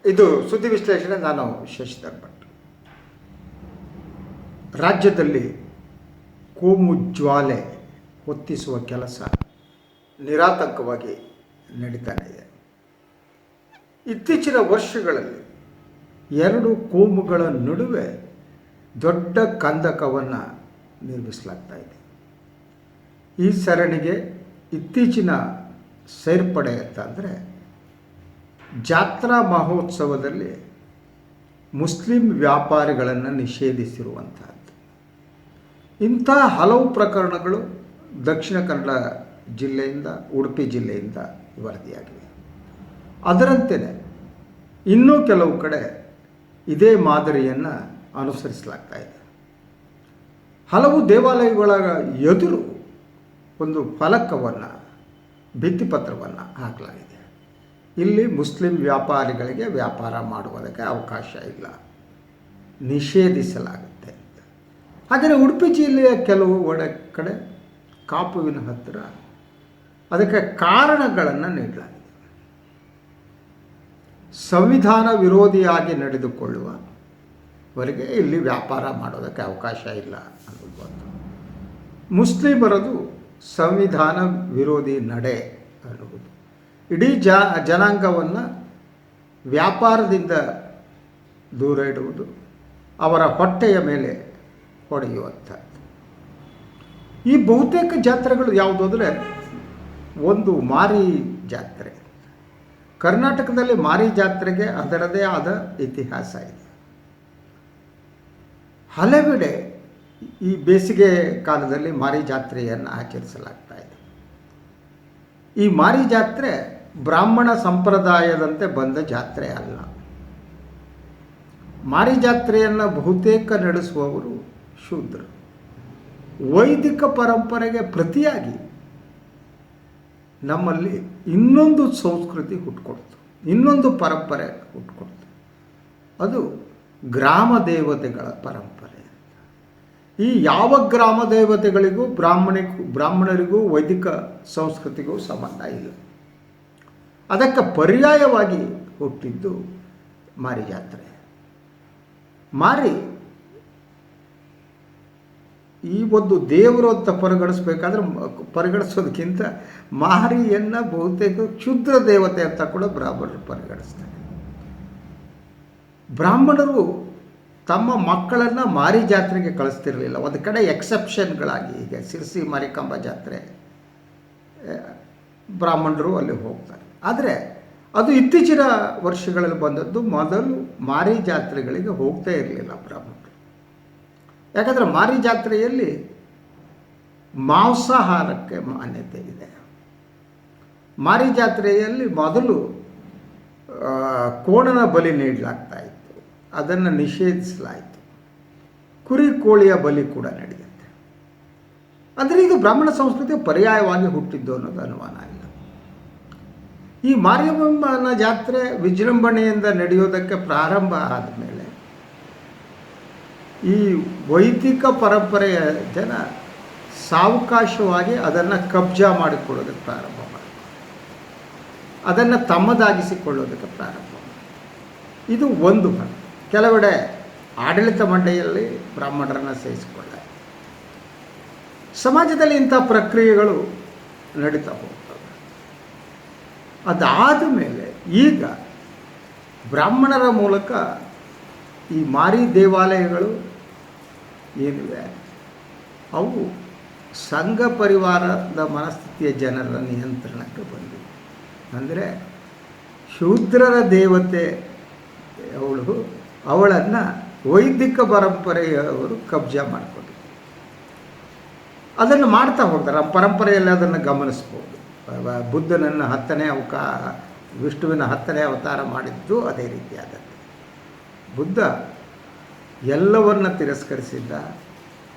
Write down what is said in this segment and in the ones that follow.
ಇದು ಸುದ್ದಿ ವಿಶ್ಲೇಷಣೆ. ನಾನು ಶಶಿಧರ್ ಭಟ್. ರಾಜ್ಯದಲ್ಲಿ ಕೋಮು ಜ್ವಾಲೆ ಹೊತ್ತಿಸುವ ಕೆಲಸ ನಿರಾತಂಕವಾಗಿ ನಡೀತಾನೆ ಇದೆ. ಇತ್ತೀಚಿನ ವರ್ಷಗಳಲ್ಲಿ ಎರಡು ಕೋಮುಗಳ ನಡುವೆ ದೊಡ್ಡ ಕಂದಕವನ್ನು ನಿರ್ಮಿಸಲಾಗ್ತಾ ಇದೆ. ಈ ಸರಣಿಗೆ ಇತ್ತೀಚಿನ ಸೇರ್ಪಡೆ ಅಂತಂದರೆ ಜಾತ್ರಾ ಮಹೋತ್ಸವದಲ್ಲಿ ಮುಸ್ಲಿಂ ವ್ಯಾಪಾರಿಗಳನ್ನು ನಿಷೇಧಿಸಿರುವಂಥದ್ದು. ಇಂಥ ಹಲವು ಪ್ರಕರಣಗಳು ದಕ್ಷಿಣ ಕನ್ನಡ ಜಿಲ್ಲೆಯಿಂದ, ಉಡುಪಿ ಜಿಲ್ಲೆಯಿಂದ ವರದಿಯಾಗಿವೆ. ಅದರಂತೆಯೇ ಇನ್ನೂ ಕೆಲವು ಕಡೆ ಇದೇ ಮಾದರಿಯನ್ನು ಅನುಸರಿಸಲಾಗ್ತಾ ಇದೆ. ಹಲವು ದೇವಾಲಯಗಳ ಎದುರು ಒಂದು ಫಲಕವನ್ನು, ಭಿತ್ತಿಪತ್ರವನ್ನು ಹಾಕಲಾಗಿದೆ. ಇಲ್ಲಿ ಮುಸ್ಲಿಂ ವ್ಯಾಪಾರಿಗಳಿಗೆ ವ್ಯಾಪಾರ ಮಾಡುವುದಕ್ಕೆ ಅವಕಾಶ ಇಲ್ಲ, ನಿಷೇಧಿಸಲಾಗುತ್ತೆ ಅಂತ. ಹಾಗೆಯೇ ಉಡುಪಿ ಜಿಲ್ಲೆಯ ಕೆಲವು ಕಡೆ ಕಾಪುವಿನ ಹತ್ತಿರ ಅದಕ್ಕೆ ಕಾರಣಗಳನ್ನು ನೀಡಲಾಗಿದೆ. ಸಂವಿಧಾನ ವಿರೋಧಿಯಾಗಿ ನಡೆದುಕೊಳ್ಳುವವರೆಗೆ ಇಲ್ಲಿ ವ್ಯಾಪಾರ ಮಾಡೋದಕ್ಕೆ ಅವಕಾಶ ಇಲ್ಲ ಅನ್ನೋದು ಒಂದು. ಮುಸ್ಲಿಮರದು ಸಂವಿಧಾನ ವಿರೋಧಿ ನಡೆ ಅನ್ನುವುದು. ಇಡೀ ಜನಾಂಗವನ್ನು ವ್ಯಾಪಾರದಿಂದ ದೂರ ಇಡುವುದು, ಅವರ ಹೊಟ್ಟೆಯ ಮೇಲೆ ಹೊಡೆಯುವಂಥದ್ದು. ಈ ಬಹುತೇಕ ಜಾತ್ರೆಗಳು ಯಾವುದು ಅಂದರೆ, ಒಂದು ಮಾರಿ ಜಾತ್ರೆ. ಕರ್ನಾಟಕದಲ್ಲಿ ಮಾರಿ ಜಾತ್ರೆಗೆ ಅದರದೇ ಆದ ಇತಿಹಾಸ ಇದೆ. ಹಲವೆಡೆ ಈ ಬೇಸಿಗೆ ಕಾಲದಲ್ಲಿ ಮಾರಿ ಜಾತ್ರೆಯನ್ನು ಆಚರಿಸಲಾಗ್ತಾ ಇದೆ. ಈ ಮಾರಿ ಜಾತ್ರೆ ಬ್ರಾಹ್ಮಣ ಸಂಪ್ರದಾಯದಂತೆ ಬಂದ ಜಾತ್ರೆ ಅಲ್ಲ. ಮಾರಿ ಜಾತ್ರೆಯನ್ನು ಬಹುತೇಕ ನಡೆಸುವವರು ಶೂದ್ರರು. ವೈದಿಕ ಪರಂಪರೆಗೆ ಪ್ರತಿಯಾಗಿ ನಮ್ಮಲ್ಲಿ ಇನ್ನೊಂದು ಸಂಸ್ಕೃತಿ ಹುಟ್ಕೊಡ್ತು, ಇನ್ನೊಂದು ಪರಂಪರೆ ಹುಟ್ಕೊಡ್ತು. ಅದು ಗ್ರಾಮ ದೇವತೆಗಳ ಪರಂಪರೆ. ಈ ಯಾವ ಗ್ರಾಮ ದೇವತೆಗಳಿಗೂ ಬ್ರಾಹ್ಮಣರಿಗೂ ವೈದಿಕ ಸಂಸ್ಕೃತಿಗೂ ಸಂಬಂಧ ಇಲ್ಲ. ಅದಕ್ಕೆ ಪರ್ಯಾಯವಾಗಿ ಹುಟ್ಟಿದ್ದು ಮಾರಿ ಜಾತ್ರೆ. ಮಾರಿ ಈ ಒಂದು ದೇವರು ಅಂತ ಪರಿಗಣಿಸೋದಕ್ಕಿಂತ ಮಾರಿಯನ್ನು ಬಹುತೇಕ ಕ್ಷುದ್ರ ದೇವತೆ ಅಂತ ಕೂಡ ಬ್ರಾಹ್ಮಣರು ಪರಿಗಣಿಸ್ತಾರೆ. ಬ್ರಾಹ್ಮಣರು ತಮ್ಮ ಮಕ್ಕಳನ್ನು ಮಾರಿ ಜಾತ್ರೆಗೆ ಕಳಿಸ್ತಿರಲಿಲ್ಲ. ಒಂದು ಕಡೆ ಎಕ್ಸೆಪ್ಷನ್ಗಳಾಗಿ, ಈಗ ಸಿರ್ಸಿ ಮಾರಿಕಾಂಬ ಜಾತ್ರೆ ಬ್ರಾಹ್ಮಣರು ಅಲ್ಲಿ ಹೋಗ್ತಾರೆ. ಆದರೆ ಅದು ಇತ್ತೀಚಿನ ವರ್ಷಗಳಲ್ಲಿ ಬಂದದ್ದು. ಮೊದಲು ಮಾರಿ ಜಾತ್ರೆಗಳಿಗೆ ಹೋಗ್ತಾ ಇರಲಿಲ್ಲ ಬ್ರಾಹ್ಮಣರು. ಯಾಕಂದರೆ ಮಾರಿ ಜಾತ್ರೆಯಲ್ಲಿ ಮಾಂಸಾಹಾರಕ್ಕೆ ಮಾನ್ಯತೆ ಇದೆ. ಮಾರಿ ಜಾತ್ರೆಯಲ್ಲಿ ಮೊದಲು ಕೋಣನ ಬಲಿ ನೀಡಲಾಗ್ತಾ ಇತ್ತು, ಅದನ್ನು ನಿಷೇಧಿಸಲಾಯಿತು. ಕುರಿ ಕೋಳಿಯ ಬಲಿ ಕೂಡ ನಡೆಯುತ್ತೆ. ಅಂದರೆ ಇದು ಬ್ರಾಹ್ಮಣ ಸಂಸ್ಕೃತಿ ಪರ್ಯಾಯವಾಗಿ ಹುಟ್ಟಿದ್ದು ಅನ್ನೋದು ಅನುಮಾನ ಇಲ್ಲ. ಈ ಮಾರಿಯಮ್ಮನ ಜಾತ್ರೆ ವಿಜೃಂಭಣೆಯಿಂದ ನಡೆಯೋದಕ್ಕೆ ಪ್ರಾರಂಭ ಆದಮೇಲೆ ಈ ವೈದಿಕ ಪರಂಪರೆಯ ಜನ ಸಾವಕಾಶವಾಗಿ ಅದನ್ನು ಕಬ್ಜಾ ಮಾಡಿಕೊಳ್ಳೋದಕ್ಕೆ ಪ್ರಾರಂಭ ಮಾಡಿ, ಅದನ್ನು ತಮ್ಮದಾಗಿಸಿಕೊಳ್ಳೋದಕ್ಕೆ ಪ್ರಾರಂಭ ಮಾಡಿ. ಇದು ಒಂದು ಭಾಗ. ಕೆಲವೆಡೆ ಆಡಳಿತ ಮಂಡಳಿಯಲ್ಲಿ ಬ್ರಾಹ್ಮಣರನ್ನು ಸೇರಿಸಿಕೊಳ್ಳ, ಸಮಾಜದಲ್ಲಿ ಇಂಥ ಪ್ರಕ್ರಿಯೆಗಳು ನಡೀತಾ ಹೋಗ್ತವೆ. ಅದಾದ ಮೇಲೆ ಈಗ ಬ್ರಾಹ್ಮಣರ ಮೂಲಕ ಈ ಮಾರಿ ದೇವಾಲಯಗಳು ಏನಿವೆ ಅವು ಸಂಘ ಪರಿವಾರದ ಮನಸ್ಥಿತಿಯ ಜನರ ನಿಯಂತ್ರಣಕ್ಕೆ ಬಂದಿವೆ. ಅಂದರೆ ಶೂದ್ರರ ದೇವತೆ ಅವಳನ್ನು ವೈದಿಕ ಪರಂಪರೆಯವರು ಕಬ್ಜಾ ಮಾಡಿಕೊಂಡಿದ್ದಾರೆ. ಅದನ್ನು ಮಾಡ್ತಾ ಹೋಗ್ತಾರೆ. ನಮ್ಮ ಪರಂಪರೆಯಲ್ಲಿ ಅದನ್ನು ಗಮನಿಸ್ಬೋದು. ಬುದ್ಧನನ್ನು ವಿಷ್ಣುವಿನ 10ನೇ ಅವತಾರ ಮಾಡಿದ್ದು ಅದೇ ರೀತಿಯಾದದ್ದು. ಬುದ್ಧ ಎಲ್ಲವನ್ನ ತಿರಸ್ಕರಿಸಿದ್ದ.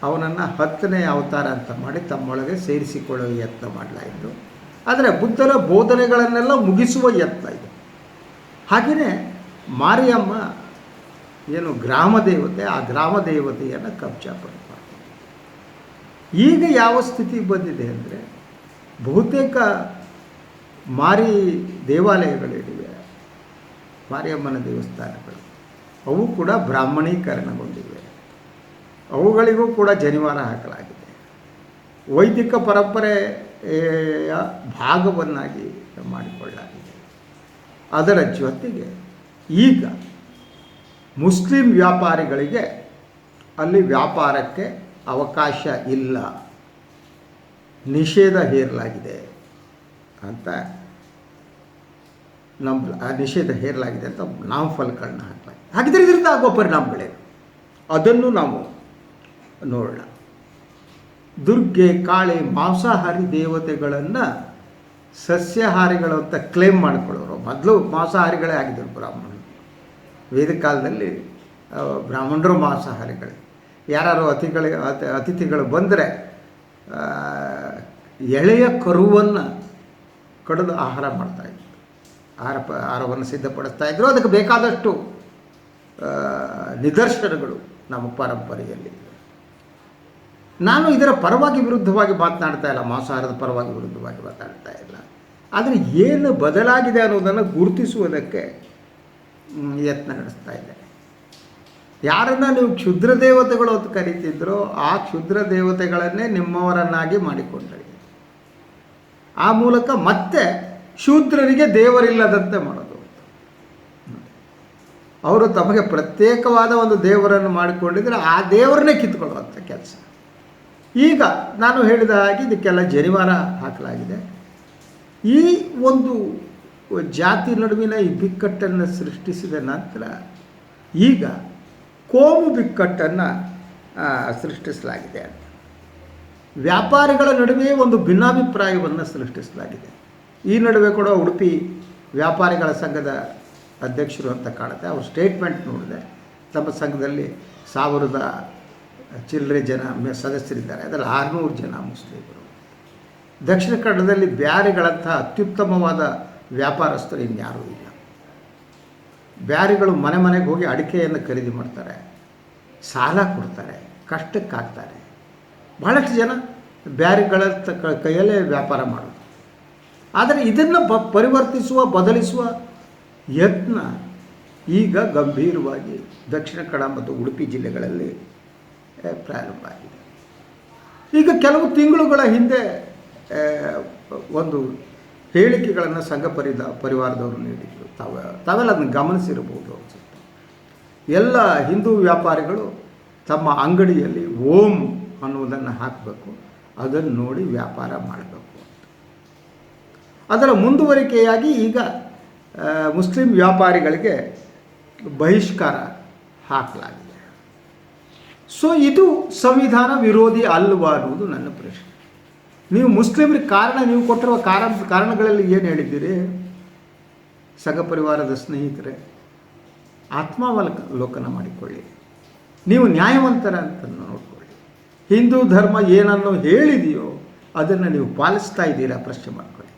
ಅವನನ್ನು 10ನೇ ಅವತಾರ ಅಂತ ಮಾಡಿ ತಮ್ಮೊಳಗೆ ಸೇರಿಸಿಕೊಳ್ಳುವ ಯತ್ನ ಮಾಡಲಾಯಿತು. ಆದರೆ ಬುದ್ಧನ ಬೋಧನೆಗಳನ್ನೆಲ್ಲ ಮುಗಿಸುವ ಯತ್ನ ಇದು. ಹಾಗೆಯೇ ಮಾರಿಯಮ್ಮ ಏನು ಗ್ರಾಮ ದೇವತೆ, ಆ ಗ್ರಾಮ ದೇವತೆಯನ್ನು ಕಬ್ಜಾ ಪಡ್ತಾರೆ. ಈಗ ಯಾವ ಸ್ಥಿತಿ ಬಂದಿದೆ ಅಂದರೆ, ಬಹುತೇಕ ಮಾರಿ ದೇವಾಲಯಗಳಿವೆ ಮಾರಿಯಮ್ಮನ ದೇವಸ್ಥಾನಗಳು ಅವು ಕೂಡ ಬ್ರಾಹ್ಮಣೀಕರಣಗೊಂಡಿವೆ. ಅವುಗಳಿಗೂ ಕೂಡ ಜನಿವಾರ ಹಾಕಲಾಗಿದೆ. ವೈದಿಕ ಪರಂಪರೆಯ ಭಾಗವನ್ನಾಗಿ ಮಾಡಿಕೊಳ್ಳಲಾಗಿದೆ. ಅದರ ಜೊತೆಗೆ ಈಗ ಮುಸ್ಲಿಂ ವ್ಯಾಪಾರಿಗಳಿಗೆ ಅಲ್ಲಿ ವ್ಯಾಪಾರಕ್ಕೆ ಅವಕಾಶ ಇಲ್ಲ, ನಿಷೇಧ ಹೇರಲಾಗಿದೆ ಅಂತ ಆ ನಿಷೇಧ ಹೇರಲಾಗಿದೆ ಅಂತ ನಾಮಫಲಕಗಳನ್ನ ಹಾಕಲಾಗಿದೆ. ಹಾಗಿದ್ರೆ ಇದರಿಂದ ಆಗುವ ಪರಿಣಾಮಗಳೇನು ಅದನ್ನು ನಾವು ನೋಡೋಣ. ದುರ್ಗೆ, ಕಾಳಿ, ಮಾಂಸಾಹಾರಿ ದೇವತೆಗಳನ್ನು ಸಸ್ಯಾಹಾರಿಗಳು ಅಂತ ಕ್ಲೇಮ್ ಮಾಡಿಕೊಳ್ಳೋರು. ಮೊದಲು ಮಾಂಸಾಹಾರಿಗಳೇ ಆಗಿದ್ದರು ಬ್ರಾಹ್ಮಣರು. ವೇದ ಕಾಲದಲ್ಲಿ ಬ್ರಾಹ್ಮಣರು ಮಾಂಸಾಹಾರಿಗಳೇ. ಯಾರು ಅತಿಥಿಗಳು ಬಂದರೆ ಎಳೆಯ ಕರುವನ್ನು ಕಡಿದು ಆಹಾರ ಮಾಡ್ತಾಯಿದ್ರು, ಆಹಾರವನ್ನು ಸಿದ್ಧಪಡಿಸ್ತಾಯಿದ್ರು. ಅದಕ್ಕೆ ಬೇಕಾದಷ್ಟು ನಿದರ್ಶನಗಳು ನಮ್ಮ ಪರಂಪರೆಯಲ್ಲಿ. ನಾನು ಇದರ ಪರವಾಗಿ ವಿರುದ್ಧವಾಗಿ ಮಾತನಾಡ್ತಾ ಇಲ್ಲ, ಮಾಂಸಾಹಾರದ ಪರವಾಗಿ ವಿರುದ್ಧವಾಗಿ ಮಾತನಾಡ್ತಾ ಇಲ್ಲ. ಆದರೆ ಏನು ಬದಲಾಗಿದೆ ಅನ್ನೋದನ್ನು ಗುರುತಿಸುವುದಕ್ಕೆ ಯತ್ನ ನಡೆಸ್ತಾ ಇದ್ದೇನೆ. ಯಾರನ್ನು ನೀವು ಕ್ಷುದ್ರ ದೇವತೆಗಳು ಅಂತ ಕರೀತಿದ್ರೋ ಆ ಕ್ಷುದ್ರ ದೇವತೆಗಳನ್ನೇ ನಿಮ್ಮವರನ್ನಾಗಿ ಮಾಡಿಕೊಂಡ್ರಿ. ಆ ಮೂಲಕ ಮತ್ತೆ ಶೂದ್ರರಿಗೆ ದೇವರಿಲ್ಲದಂತೆ ಮಾಡೋದು. ಅವರು ತಮಗೆ ಪ್ರತ್ಯೇಕವಾದ ಒಂದು ದೇವರನ್ನು ಮಾಡಿಕೊಂಡಿದ್ರೆ ಆ ದೇವರನ್ನೇ ಕಿತ್ಕೊಳ್ಳುವಂಥ ಕೆಲಸ. ಈಗ ನಾನು ಹೇಳಿದ ಹಾಗೆ ಇದಕ್ಕೆಲ್ಲ ಜನಿವಾರ ಹಾಕಲಾಗಿದೆ. ಈ ಒಂದು ಜಾತಿ ನಡುವಿನ ಈ ಬಿಕ್ಕಟ್ಟನ್ನು ಸೃಷ್ಟಿಸಿದ ನಂತರ ಈಗ ಕೋಮು ಬಿಕ್ಕಟ್ಟನ್ನು ಸೃಷ್ಟಿಸಲಾಗಿದೆ. ವ್ಯಾಪಾರಿಗಳ ನಡುವೆ ಒಂದು ಭಿನ್ನಾಭಿಪ್ರಾಯವನ್ನು ಸೃಷ್ಟಿಸಲಾಗಿದೆ. ಈ ನಡುವೆ ಕೂಡ ಉಡುಪಿ ವ್ಯಾಪಾರಿಗಳ ಸಂಘದ ಅಧ್ಯಕ್ಷರು ಅಂತ ಕಾಣುತ್ತೆ. ಅವರು ಸ್ಟೇಟ್ಮೆಂಟ್ ನೋಡಿದೆ. ತಮ್ಮ ಸಂಘದಲ್ಲಿ 1000 ಚಿಲ್ಲರೆ ಜನ ಸದಸ್ಯರಿದ್ದಾರೆ. ಅದರಲ್ಲಿ 600 ಜನ ಮುಸ್ಲಿಮರು. ದಕ್ಷಿಣ ಕನ್ನಡದಲ್ಲಿ ಬ್ಯಾರಿಗಳಂತಹ ಅತ್ಯುತ್ತಮವಾದ ವ್ಯಾಪಾರಸ್ಥರು ಇನ್ಯಾರೂ ಇಲ್ಲ. ಬ್ಯಾರಿಗಳು ಮನೆ ಮನೆಗೆ ಹೋಗಿ ಅಡಿಕೆಯನ್ನು ಖರೀದಿ ಮಾಡ್ತಾರೆ, ಸಾಲ ಕೊಡ್ತಾರೆ, ಕಷ್ಟಕ್ಕಾಗ್ತಾರೆ. ಭಾಳಷ್ಟು ಜನ ಬ್ಯಾರಿಗಳ ಕೈಯಲ್ಲೇ ವ್ಯಾಪಾರ ಮಾಡೋದು. ಆದರೆ ಇದನ್ನು ಪರಿವರ್ತಿಸುವ, ಬದಲಿಸುವ ಯತ್ನ ಈಗ ಗಂಭೀರವಾಗಿ ದಕ್ಷಿಣ ಕನ್ನಡ ಮತ್ತು ಉಡುಪಿ ಜಿಲ್ಲೆಗಳಲ್ಲಿ ಪ್ರಾರಂಭ ಆಗಿದೆ. ಈಗ ಕೆಲವು ತಿಂಗಳುಗಳ ಹಿಂದೆ ಒಂದು ಹೇಳಿಕೆಗಳನ್ನು ಸಂಘ ಪರಿವಾರದವರು ನೀಡಿದರು. ತಾವೆಲ್ಲ ಅದನ್ನು ಗಮನಿಸಿರಬಹುದು ಅನಿಸುತ್ತೆ. ಎಲ್ಲ ಹಿಂದೂ ವ್ಯಾಪಾರಿಗಳು ತಮ್ಮ ಅಂಗಡಿಯಲ್ಲಿ ಓಂ ಅನ್ನುವುದನ್ನು ಹಾಕಬೇಕು, ಅದನ್ನು ನೋಡಿ ವ್ಯಾಪಾರ ಮಾಡಬೇಕು ಅಂತ. ಅದರ ಮುಂದುವರಿಕೆಯಾಗಿ ಈಗ ಮುಸ್ಲಿಂ ವ್ಯಾಪಾರಿಗಳಿಗೆ ಬಹಿಷ್ಕಾರ ಹಾಕಲಾಗಿದೆ. ಸೊ ಇದು ಸಂವಿಧಾನ ವಿರೋಧಿ ಅಲ್ವಾ ಅನ್ನುವುದು ನನ್ನ ಪ್ರಶ್ನೆ. ನೀವು ಮುಸ್ಲಿಮರಿಗೆ ನೀವು ಕೊಟ್ಟಿರುವ ಕಾರಣಗಳಲ್ಲಿ ಏನು ಹೇಳಿದ್ದೀರಿ? ಸಂಘ ಪರಿವಾರದ ಸ್ನೇಹಿತರೆ, ಆತ್ಮಾವಲೋಕನ ಮಾಡಿಕೊಳ್ಳಿ. ನೀವು ನ್ಯಾಯವಂತರ ಅಂತ ನೋಡಿಕೊಳ್ಳಿ. ಹಿಂದೂ ಧರ್ಮ ಏನನ್ನು ಹೇಳಿದೆಯೋ ಅದನ್ನು ನೀವು ಪಾಲಿಸ್ತಾ ಇದ್ದೀರಾ? ಪ್ರಶ್ನೆ ಮಾಡ್ಕೊಳ್ಳಿ.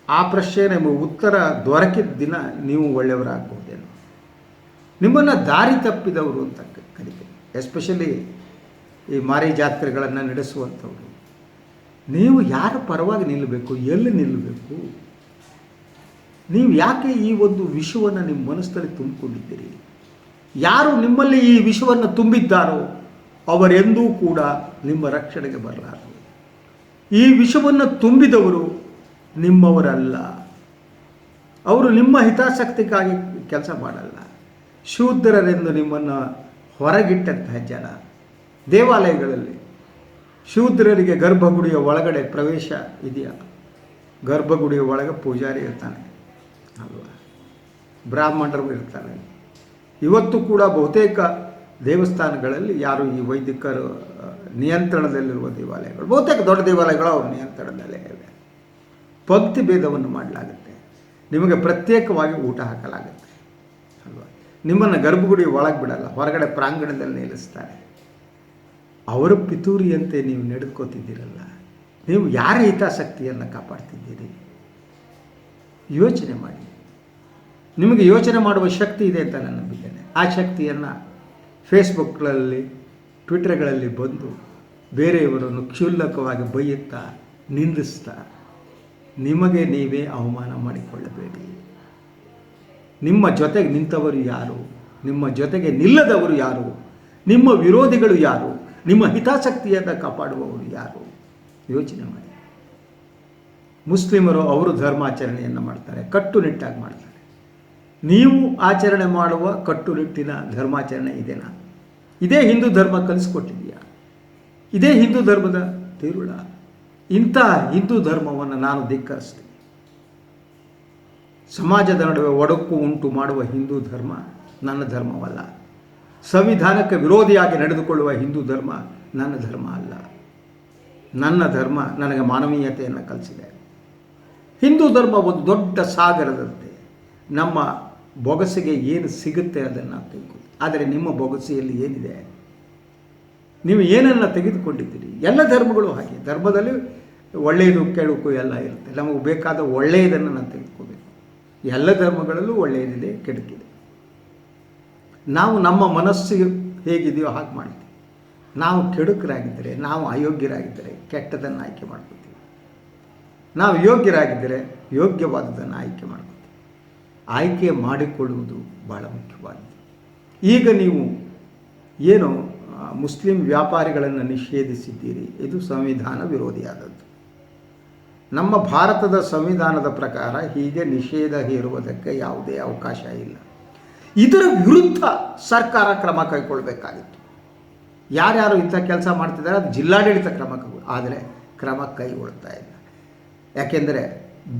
ಆ ಪ್ರಶ್ನೆ ನಿಮಗೆ ಉತ್ತರ ದೊರಕಿದ ದಿನ ನೀವು ಒಳ್ಳೆಯವರಾಗ್ಬೋದೇನೋ. ನಿಮ್ಮನ್ನು ದಾರಿ ತಪ್ಪಿದವರು ಅಂತ ಕರಿತೀವಿ. ಎಸ್ಪೆಷಲಿ ಈ ಮಾರಿ ಜಾತ್ರೆಗಳನ್ನು ನಡೆಸುವಂಥವ್ರು. ನೀವು ಯಾರ ಪರವಾಗಿ ನಿಲ್ಲಬೇಕು, ಎಲ್ಲಿ ನಿಲ್ಲಬೇಕು? ನೀವು ಯಾಕೆ ಈ ಒಂದು ವಿಷವನ್ನು ನಿಮ್ಮ ಮನಸ್ಸಲ್ಲಿ ತುಂಬಿಕೊಂಡಿದ್ದೀರಿ? ಯಾರು ನಿಮ್ಮಲ್ಲಿ ಈ ವಿಷವನ್ನು ತುಂಬಿದ್ದಾರೋ ಅವರೆಂದೂ ಕೂಡ ನಿಮ್ಮ ರಕ್ಷಣೆಗೆ ಬರಲಾರರು. ಈ ವಿಷವನ್ನು ತುಂಬಿದವರು ನಿಮ್ಮವರಲ್ಲ. ಅವರು ನಿಮ್ಮ ಹಿತಾಸಕ್ತಿಗಾಗಿ ಕೆಲಸ ಮಾಡಲ್ಲ. ಶೂದ್ರರೆಂದು ನಿಮ್ಮನ್ನು ಹೊರಗಿಟ್ಟಂತಹ ಜನ. ದೇವಾಲಯಗಳಲ್ಲಿ ಶೂದ್ರರಿಗೆ ಗರ್ಭಗುಡಿಯ ಒಳಗಡೆ ಪ್ರವೇಶ ಇದೆಯಾ? ಗರ್ಭಗುಡಿಯ ಒಳಗೆ ಪೂಜಾರಿ ಇರ್ತಾನೆ ಅಲ್ವಾ? ಬ್ರಾಹ್ಮಣರು ಇರ್ತಾರೆ. ಇವತ್ತು ಕೂಡ ಬಹುತೇಕ ದೇವಸ್ಥಾನಗಳಲ್ಲಿ ಯಾರು ಈ ವೈದಿಕರು ನಿಯಂತ್ರಣದಲ್ಲಿರುವ ದೇವಾಲಯಗಳು, ಬಹುತೇಕ ದೊಡ್ಡ ದೇವಾಲಯಗಳು ಅವ್ರ ನಿಯಂತ್ರಣದಲ್ಲೇ ಇವೆ. ಪಂಕ್ತಿ ಭೇದವನ್ನು ಮಾಡಲಾಗುತ್ತೆ. ನಿಮಗೆ ಪ್ರತ್ಯೇಕವಾಗಿ ಊಟ ಹಾಕಲಾಗುತ್ತೆ ಅಲ್ವಾ? ನಿಮ್ಮನ್ನು ಗರ್ಭಗುಡಿ ಒಳಗೆ ಬಿಡಲ್ಲ, ಹೊರಗಡೆ ಪ್ರಾಂಗಣದಲ್ಲಿ ನಿಲ್ಲಿಸ್ತಾರೆ. ಅವರ ಪಿತೂರಿಯಂತೆ ನೀವು ನಡೆದುಕೋತಿದ್ದೀರಲ್ಲ, ನೀವು ಯಾರ ಹಿತಾಸಕ್ತಿಯನ್ನು ಕಾಪಾಡ್ತಿದ್ದೀರಿ? ಯೋಚನೆ ಮಾಡಿ. ನಿಮಗೆ ಯೋಚನೆ ಮಾಡುವ ಶಕ್ತಿ ಇದೆ ಅಂತ ನಾನು ನಂಬಿದ್ದೇನೆ. ಆ ಶಕ್ತಿಯನ್ನು ಫೇಸ್ಬುಕ್ಗಳಲ್ಲಿ, ಟ್ವಿಟರ್ಗಳಲ್ಲಿ ಬಂದು ಬೇರೆಯವರನ್ನು ಕ್ಷುಲ್ಲಕವಾಗಿ ಬೈಯುತ್ತಾ, ನಿಂದಿಸ್ತಾ ನಿಮಗೆ ನೀವೇ ಅವಮಾನ ಮಾಡಿಕೊಳ್ಳಬೇಡಿ. ನಿಮ್ಮ ಜೊತೆಗೆ ನಿಂತವರು ಯಾರು, ನಿಮ್ಮ ಜೊತೆಗೆ ನಿಲ್ಲದವರು ಯಾರು, ನಿಮ್ಮ ವಿರೋಧಿಗಳು ಯಾರು, ನಿಮ್ಮ ಹಿತಾಸಕ್ತಿಯನ್ನು ಕಾಪಾಡುವವರು ಯಾರು? ಯೋಚನೆ ಮಾಡಿ. ಮುಸ್ಲಿಮರು ಅವರು ಧರ್ಮಾಚರಣೆಯನ್ನು ಮಾಡ್ತಾರೆ, ಕಟ್ಟುನಿಟ್ಟಾಗಿ ಮಾಡ್ತಾರೆ. ನೀವು ಆಚರಣೆ ಮಾಡುವ ಕಟ್ಟುನಿಟ್ಟಿನ ಧರ್ಮಾಚರಣೆ ಇದೆನಾ? ಇದೇ ಹಿಂದೂ ಧರ್ಮ ಕಲಿಸ್ಕೊಟ್ಟಿದೆಯಾ? ಇದೇ ಹಿಂದೂ ಧರ್ಮದ ತಿರುಳ? ಇಂಥ ಹಿಂದೂ ಧರ್ಮವನ್ನು ನಾನು ಧಿಕ್ಕರಿಸ್ತೀನಿ. ಸಮಾಜದ ನಡುವೆ ಒಡಕು ಉಂಟು ಮಾಡುವ ಹಿಂದೂ ಧರ್ಮ ನನ್ನ ಧರ್ಮವಲ್ಲ. ಸಂವಿಧಾನಕ್ಕೆ ವಿರೋಧಿಯಾಗಿ ನಡೆದುಕೊಳ್ಳುವ ಹಿಂದೂ ಧರ್ಮ ನನ್ನ ಧರ್ಮ ಅಲ್ಲ. ನನ್ನ ಧರ್ಮ ನನಗೆ ಮಾನವೀಯತೆಯನ್ನು ಕಲಿಸಿದೆ. ಹಿಂದೂ ಧರ್ಮ ಒಂದು ದೊಡ್ಡ ಸಾಗರದಂತೆ. ನಮ್ಮ ಬೊಗಸೆಗೆ ಏನು ಸಿಗುತ್ತೆ ಅದನ್ನು ತೆಗೆದುಕೊಳ್ಳಿ. ಆದರೆ ನಿಮ್ಮ ಬೊಗಸೆಯಲ್ಲಿ ಏನಿದೆ? ನೀವು ಏನನ್ನು ತೆಗೆದುಕೊಂಡಿದ್ದೀರಿ? ಎಲ್ಲ ಧರ್ಮಗಳು ಹಾಗೆ. ಧರ್ಮದಲ್ಲಿ ಒಳ್ಳೆಯದು ಕೆಡುಕು ಎಲ್ಲ ಇರುತ್ತೆ. ನಮಗೆ ಬೇಕಾದ ಒಳ್ಳೆಯದನ್ನು ನಾವು ತೆಗೆದುಕೋಬೇಕು. ಎಲ್ಲ ಧರ್ಮಗಳಲ್ಲೂ ಒಳ್ಳೆಯದಿದೆ, ಕೆಡುಕಿದೆ. ನಾವು ನಮ್ಮ ಮನಸ್ಸು ಹೇಗಿದೆಯೋ ಹಾಗೆ ಮಾಡ್ತೀವಿ. ನಾವು ಕೆಡುಕರಾಗಿದ್ದರೆ, ನಾವು ಅಯೋಗ್ಯರಾಗಿದ್ದರೆ ಕೆಟ್ಟದನ್ನು ಆಯ್ಕೆ ಮಾಡ್ಕೊತೀವಿ. ನಾವು ಯೋಗ್ಯರಾಗಿದ್ದರೆ ಯೋಗ್ಯವಾದದನ್ನು ಆಯ್ಕೆ ಮಾಡ್ಕೊತೀವಿ. ಆಯ್ಕೆ ಮಾಡಿಕೊಳ್ಳುವುದು ಭಾಳ ಮುಖ್ಯವಾಗಿದೆ. ಈಗ ನೀವು ಏನು ಮುಸ್ಲಿಂ ವ್ಯಾಪಾರಿಗಳನ್ನು ನಿಷೇಧಿಸಿದ್ದೀರಿ, ಇದು ಸಂವಿಧಾನ ವಿರೋಧಿಯಾದದ್ದು. ನಮ್ಮ ಭಾರತದ ಸಂವಿಧಾನದ ಪ್ರಕಾರ ಹೀಗೆ ನಿಷೇಧ ಹೇರುವುದಕ್ಕೆ ಯಾವುದೇ ಅವಕಾಶ ಇಲ್ಲ. ಇದರ ವಿರುದ್ಧ ಸರ್ಕಾರ ಕ್ರಮ ಕೈಗೊಳ್ಳಬೇಕಾಗಿತ್ತು. ಯಾರ್ಯಾರು ಇಂಥ ಕೆಲಸ ಮಾಡ್ತಿದ್ದಾರೆ ಅದು ಜಿಲ್ಲಾಡಳಿತ ಕ್ರಮ ಆದರೆ ಕ್ರಮ ಕೈಗೊಳ್ತಾ ಇಲ್ಲ. ಯಾಕೆಂದರೆ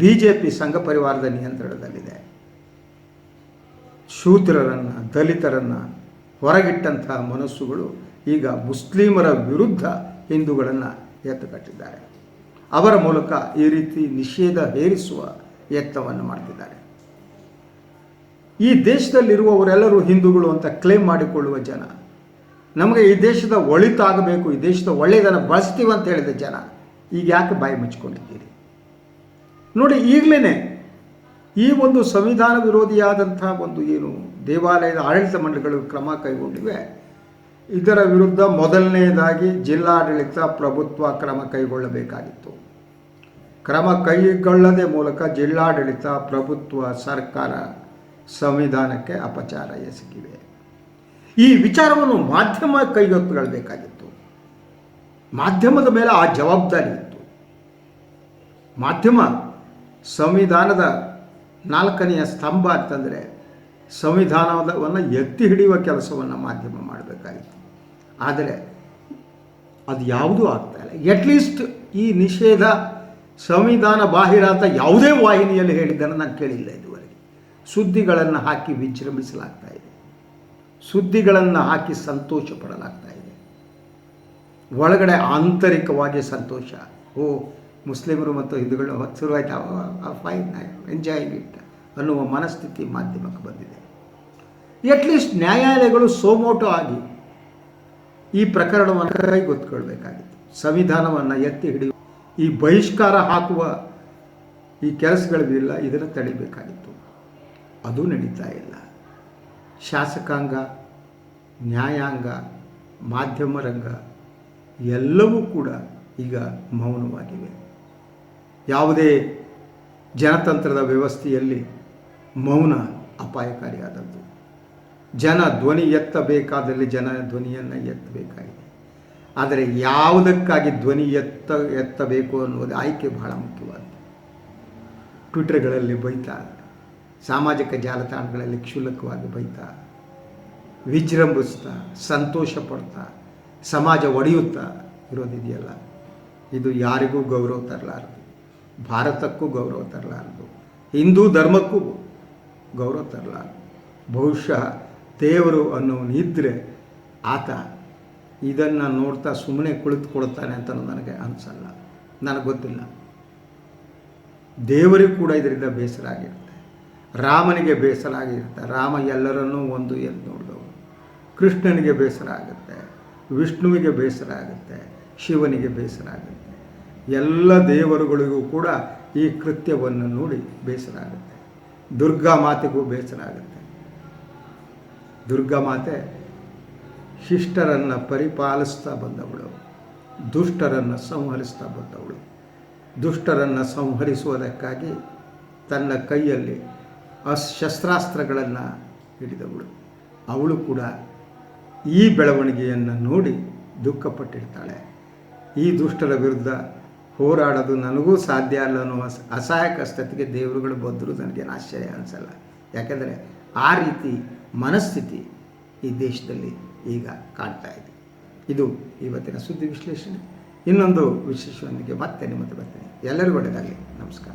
BJP ಸಂಘ ಪರಿವಾರದ ನಿಯಂತ್ರಣದಲ್ಲಿದೆ. ಶೂದ್ರರನ್ನು, ದಲಿತರನ್ನು ಹೊರಗಿಟ್ಟಂತಹ ಮನಸ್ಸುಗಳು ಈಗ ಮುಸ್ಲಿಮರ ವಿರುದ್ಧ ಹಿಂದೂಗಳನ್ನು ಎತ್ತುಕಟ್ಟಿದ್ದಾರೆ. ಅವರ ಮೂಲಕ ಈ ರೀತಿ ನಿಷೇಧ ಹೇರಿಸುವ ಯತ್ನವನ್ನು ಮಾಡ್ತಿದ್ದಾರೆ. ಈ ದೇಶದಲ್ಲಿರುವವರೆಲ್ಲರೂ ಹಿಂದೂಗಳು ಅಂತ ಕ್ಲೇಮ್ ಮಾಡಿಕೊಳ್ಳುವ ಜನ, ನಮಗೆ ಈ ದೇಶದ ಒಳಿತಾಗಬೇಕು, ಈ ದೇಶದ ಒಳ್ಳೆಯದನ್ನು ಬಳಸ್ತೀವಿ ಅಂತ ಹೇಳಿದ ಜನ ಈಗ ಯಾಕೆ ಬಾಯಿ ಮುಚ್ಕೊಂಡಿದ್ದೀರಿ? ನೋಡಿ, ಈಗಲೇ ಈ ಒಂದು ಸಂವಿಧಾನ ವಿರೋಧಿಯಾದಂಥ ಒಂದು ಏನು ದೇವಾಲಯದ ಆಡಳಿತ ಮಂಡಳಿಗಳು ಕ್ರಮ ಕೈಗೊಂಡಿವೆ, ಇದರ ವಿರುದ್ಧ ಮೊದಲನೆಯದಾಗಿ ಜಿಲ್ಲಾಡಳಿತ ಪ್ರಭುತ್ವ ಕ್ರಮ ಕೈಗೊಳ್ಳಬೇಕಾಗಿತ್ತು. ಕ್ರಮ ಕೈಗೊಳ್ಳದೆ ಮೂಲಕ ಜಿಲ್ಲಾಡಳಿತ, ಪ್ರಭುತ್ವ, ಸರ್ಕಾರ ಸಂವಿಧಾನಕ್ಕೆ ಅಪಚಾರ ಎಸಗಿವೆ. ಈ ವಿಚಾರವನ್ನು ಮಾಧ್ಯಮ ಕೈಗೆತ್ತಿಕೊಳ್ಳಬೇಕಾಗಿತ್ತು. ಮಾಧ್ಯಮದ ಮೇಲೆ ಆ ಜವಾಬ್ದಾರಿ ಇತ್ತು. ಮಾಧ್ಯಮ ಸಂವಿಧಾನದ 4ನೆಯ ಸ್ತಂಭ ಅಂತಂದರೆ ಸಂವಿಧಾನವನ್ನು ಎತ್ತಿ ಹಿಡಿಯುವ ಕೆಲಸವನ್ನು ಮಾಧ್ಯಮ ಮಾಡಬೇಕಾಗಿತ್ತು. ಆದರೆ ಅದು ಯಾವುದೂ ಆಗ್ತಾ ಇಲ್ಲ. ಎಟ್ಲೀಸ್ಟ್ ಈ ನಿಷೇಧ ಸಂವಿಧಾನ ಬಾಹಿರ ಅಂತ ಯಾವುದೇ ವಾಹಿನಿಯಲ್ಲಿ ಹೇಳಿದ್ದನ್ನು ನಾನು ಕೇಳಿಲ್ಲ ಇದುವರೆಗೆ. ಸುದ್ದಿಗಳನ್ನು ಹಾಕಿ ವಿಜೃಂಭಿಸಲಾಗ್ತಾ ಇದೆ, ಸುದ್ದಿಗಳನ್ನು ಹಾಕಿ ಸಂತೋಷ ಪಡಲಾಗ್ತಾ ಇದೆ. ಒಳಗಡೆ ಆಂತರಿಕವಾಗಿ ಸಂತೋಷ, ಓ ಮುಸ್ಲಿಮರು ಮತ್ತು ಹಿಂದೂಗಳು ಶುರುವಾಯ್ತು, ಫೈನ್, ಎಂಜಾಯಿಂಗ್ ಇಟ್ ಅನ್ನುವ ಮನಸ್ಥಿತಿ ಮಾಧ್ಯಮಕ್ಕೆ ಬಂದಿದೆ. ಎಟ್ಲೀಸ್ಟ್ ನ್ಯಾಯಾಲಯಗಳು ಸೋಮೋಟೋ ಆಗಿ ಈ ಪ್ರಕರಣವನ್ನು ಕೈಗೊತ್ತಿಕೊಳ್ಬೇಕಾಗಿತ್ತು. ಸಂವಿಧಾನವನ್ನು ಎತ್ತಿ ಹಿಡಿಯುವ, ಈ ಬಹಿಷ್ಕಾರ ಹಾಕುವ ಈ ಕೆಲಸಗಳಿಲ್ಲ, ಇದನ್ನು ತಡಿಬೇಕಾಗಿತ್ತು. ಅದು ನಡೀತಾ ಇಲ್ಲ. ಶಾಸಕಾಂಗ, ನ್ಯಾಯಾಂಗ, ಮಾಧ್ಯಮ ರಂಗ ಎಲ್ಲವೂ ಕೂಡ ಈಗ ಮೌನವಾಗಿವೆ. ಯಾವುದೇ ಜನತಂತ್ರದ ವ್ಯವಸ್ಥೆಯಲ್ಲಿ ಮೌನ ಅಪಾಯಕಾರಿಯಾದದ್ದು. ಜನ ಧ್ವನಿ ಎತ್ತಬೇಕಾದಲ್ಲಿ ಜನ ಧ್ವನಿಯನ್ನು ಎತ್ತಬೇಕಾಗಿದೆ. ಆದರೆ ಯಾವುದಕ್ಕಾಗಿ ಧ್ವನಿ ಎತ್ತಬೇಕು ಅನ್ನೋದು ಆಯ್ಕೆ ಬಹಳ ಮುಖ್ಯವಾದ್ದು. ಟ್ವಿಟರ್ಗಳಲ್ಲಿ ಬೈತಾ, ಸಾಮಾಜಿಕ ಜಾಲತಾಣಗಳಲ್ಲಿ ಕ್ಷುಲ್ಲಕವಾಗಿ ಬೈತಾ, ವಿಜೃಂಭಿಸ್ತಾ, ಸಂತೋಷ ಪಡ್ತಾ, ಸಮಾಜ ಒಡೆಯುತ್ತಾ ಇರೋದಿದೆಯಲ್ಲ, ಇದು ಯಾರಿಗೂ ಗೌರವ ತರಲಾರದು, ಭಾರತಕ್ಕೂ ಗೌರವ ತರಲಾರದು, ಹಿಂದೂ ಧರ್ಮಕ್ಕೂ ಗೌರವ ತರಲಾರದು. ಬಹುಶಃ ದೇವರು ಅನ್ನೋನಿದ್ದರೆ ಆತ ಇದನ್ನು ನೋಡ್ತಾ ಸುಮ್ಮನೆ ಕುಳಿತುಕೊಳ್ತಾನೆ ಅಂತ ನನಗೆ ಅನಿಸಲ್ಲ. ನನಗೆ ಗೊತ್ತಿಲ್ಲ. ದೇವರಿಗೂ ಕೂಡ ಇದರಿಂದ ಬೇಸರ ಆಗಿರುತ್ತೆ. ರಾಮನಿಗೆ ಬೇಸರ ಆಗಿರುತ್ತೆ. ರಾಮ ಎಲ್ಲರನ್ನೂ ಒಂದು ಎದ್ದು ನೋಡಿದವರು. ಕೃಷ್ಣನಿಗೆ ಬೇಸರ ಆಗುತ್ತೆ, ವಿಷ್ಣುವಿಗೆ ಬೇಸರ ಆಗುತ್ತೆ, ಶಿವನಿಗೆ ಬೇಸರ ಆಗುತ್ತೆ. ಎಲ್ಲ ದೇವರುಗಳಿಗೂ ಕೂಡ ಈ ಕೃತ್ಯವನ್ನು ನೋಡಿ ಬೇಸರ ಆಗುತ್ತೆ. ದುರ್ಗಾ ಮಾತೆಗೂ ಬೇಸರ ಆಗುತ್ತೆ. ದುರ್ಗಾ ಮಾತೆ ಶಿಷ್ಟರನ್ನು ಪರಿಪಾಲಿಸ್ತಾ ಬಂದವಳು, ದುಷ್ಟರನ್ನು ಸಂಹರಿಸ್ತಾ ಬಂದವಳು. ದುಷ್ಟರನ್ನು ಸಂಹರಿಸುವುದಕ್ಕಾಗಿ ತನ್ನ ಕೈಯಲ್ಲಿ ಶಸ್ತ್ರಾಸ್ತ್ರಗಳನ್ನು ಹಿಡಿದವಳು. ಅವಳು ಕೂಡ ಈ ಬೆಳವಣಿಗೆಯನ್ನು ನೋಡಿ ದುಃಖಪಟ್ಟಿರ್ತಾಳೆ. ಈ ದುಷ್ಟರ ವಿರುದ್ಧ ಹೋರಾಡೋದು ನನಗೂ ಸಾಧ್ಯ ಅಲ್ಲ ಅನ್ನೋ ಅಸಹಾಯಕ ಸ್ಥಿತಿಗೆ ದೇವರುಗಳು ಬಂದರೂ ನನಗೇನು ಆಶ್ಚರ್ಯ ಅನಿಸಲ್ಲ. ಯಾಕೆಂದರೆ ಆ ರೀತಿ ಮನಸ್ಥಿತಿ ಈ ದೇಶದಲ್ಲಿ ಈಗ ಕಾಣ್ತಾ ಇದೆ. ಇದು ಇವತ್ತಿನ ಸುದ್ದಿ ವಿಶ್ಲೇಷಣೆ. ಇನ್ನೊಂದು ವಿಶೇಷವೊಂದಿಗೆ ಮತ್ತೆ ನಿಮ್ಮ ಬರ್ತೀನಿ. ಎಲ್ಲರಿಗೂ ಒಳ್ಳೆಯದಾಗಲಿ. ನಮಸ್ಕಾರ.